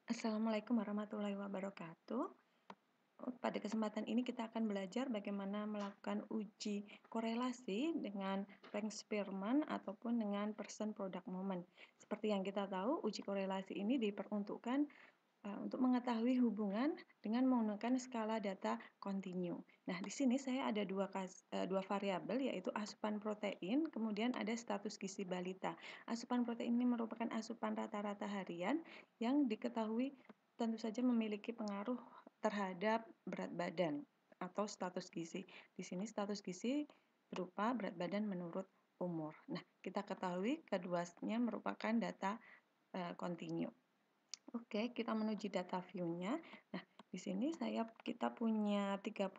Assalamualaikum warahmatullahi wabarakatuh. Pada kesempatan ini kita akan belajar bagaimana melakukan uji korelasi dengan Frank Spearman ataupun dengan Person Product Moment. Seperti yang kita tahu, uji korelasi ini diperuntukkan untuk mengetahui hubungan dengan menggunakan skala data kontinu. Nah, di sini saya ada dua variabel, yaitu asupan protein, kemudian ada status gizi balita. Asupan protein ini merupakan asupan rata-rata harian yang diketahui tentu saja memiliki pengaruh terhadap berat badan atau status gizi. Di sini status gizi berupa berat badan menurut umur. Nah, kita ketahui keduanya merupakan data kontinu. Oke, kita menuju data view-nya. Nah, di sini kita punya 35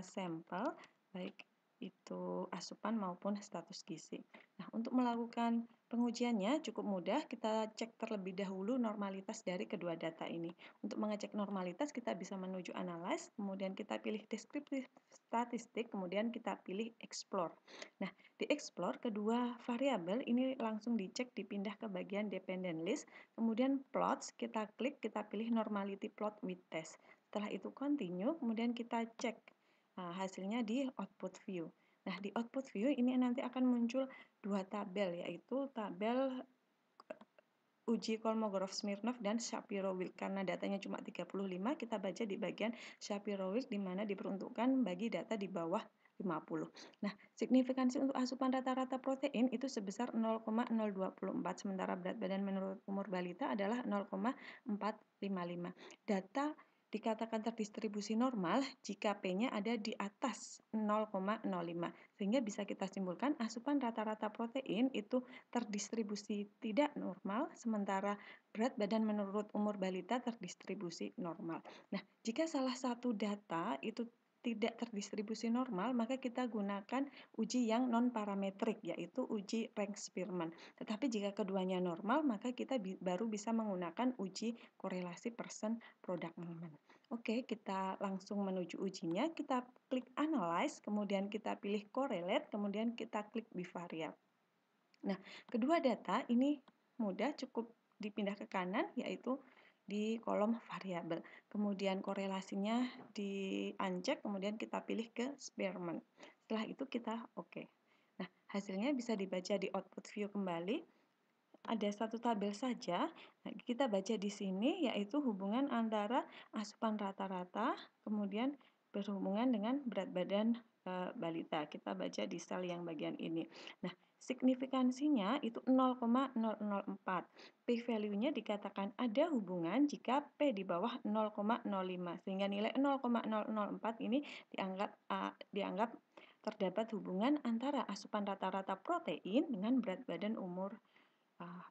sampel, baik itu asupan maupun status gizi. Nah, untuk melakukan pengujiannya cukup mudah, kita cek terlebih dahulu normalitas dari kedua data ini. Untuk mengecek normalitas, kita bisa menuju analyze, kemudian kita pilih deskriptif statistik, kemudian kita pilih explore. Nah, di explore, kedua variabel ini langsung dicek, dipindah ke bagian dependent list, kemudian plots, kita klik, kita pilih normality plot with test. Setelah itu continue, kemudian kita cek hasilnya di output view. Nah, di output view ini nanti akan muncul dua tabel, yaitu tabel uji Kolmogorov-Smirnov dan Shapiro-Wilk. Karena datanya cuma 35, kita baca di bagian Shapiro-Wilk di mana diperuntukkan bagi data di bawah 50. Nah, signifikansi untuk asupan rata-rata protein itu sebesar 0,024, sementara berat badan menurut umur balita adalah 0,455. Data dikatakan terdistribusi normal jika P-nya ada di atas 0,05. Sehingga bisa kita simpulkan asupan rata-rata protein itu terdistribusi tidak normal, sementara berat badan menurut umur balita terdistribusi normal. Nah, jika salah satu data itu tidak terdistribusi normal, maka kita gunakan uji yang non-parametrik, yaitu uji Frank Spearman. Tetapi jika keduanya normal, maka kita baru bisa menggunakan uji korelasi Person Product Moment. Oke, kita langsung menuju ujinya. Kita klik Analyze, kemudian kita pilih Correlate, kemudian kita klik Bivariate. Nah, kedua data ini mudah, cukup dipindah ke kanan, yaitu di kolom variabel. Kemudian korelasinya di uncheck, kemudian kita pilih ke Spearman. Setelah itu kita oke. Nah, hasilnya bisa dibaca di output view kembali. Ada satu tabel saja. Nah, kita baca di sini yaitu hubungan antara asupan rata-rata kemudian berhubungan dengan berat badan balita. Kita baca di sel yang bagian ini. Nah, signifikansinya itu 0,004. P-value-nya dikatakan ada hubungan jika P di bawah 0,05, sehingga nilai 0,004 ini dianggap terdapat hubungan antara asupan rata-rata protein dengan berat badan umur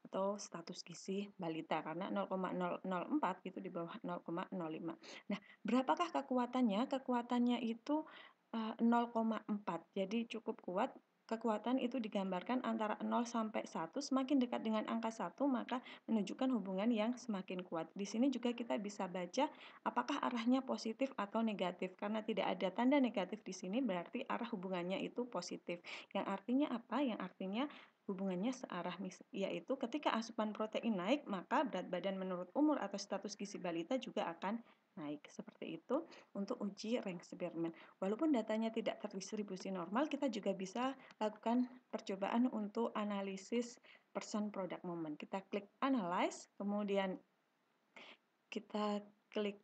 atau status gizi balita, karena 0,004 itu di bawah 0,05. Nah, berapakah kekuatannya? Kekuatannya itu 0,4. Jadi cukup kuat. Kekuatan itu digambarkan antara 0 sampai 1. Semakin dekat dengan angka 1, maka menunjukkan hubungan yang semakin kuat. Di sini juga kita bisa baca apakah arahnya positif atau negatif. Karena tidak ada tanda negatif di sini, berarti arah hubungannya itu positif. Yang artinya apa? Yang artinya hubungannya searah, yaitu ketika asupan protein naik, maka berat badan menurut umur atau status gizi balita juga akan naik. Seperti itu untuk uji Frank Spearman. Walaupun datanya tidak terdistribusi normal, kita juga bisa lakukan percobaan untuk analisis Person Product Moment. Kita klik Analyze, kemudian kita klik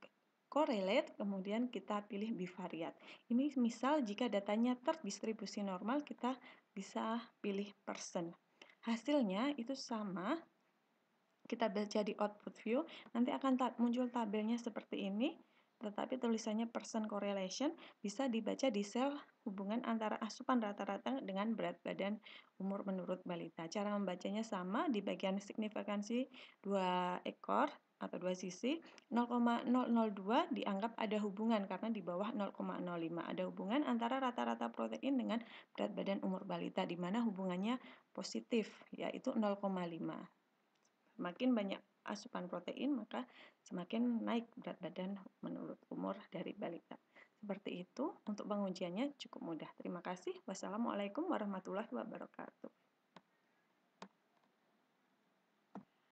Correlate, kemudian kita pilih Bivariate. Ini misal jika datanya terdistribusi normal, kita bisa pilih Person. Hasilnya itu sama. Kita baca di output view, nanti akan muncul tabelnya seperti ini, tetapi tulisannya Person Correlation bisa dibaca di sel hubungan antara asupan rata-rata dengan berat badan umur menurut balita. Cara membacanya sama, di bagian signifikansi dua ekor atau dua sisi, 0,002 dianggap ada hubungan karena di bawah 0,05. Ada hubungan antara rata-rata protein dengan berat badan umur balita, di mana hubungannya positif, yaitu 0,5. Semakin banyak asupan protein, maka semakin naik berat badan menurut umur dari balita. Seperti itu, untuk pengujiannya cukup mudah. Terima kasih. Wassalamualaikum warahmatullahi wabarakatuh.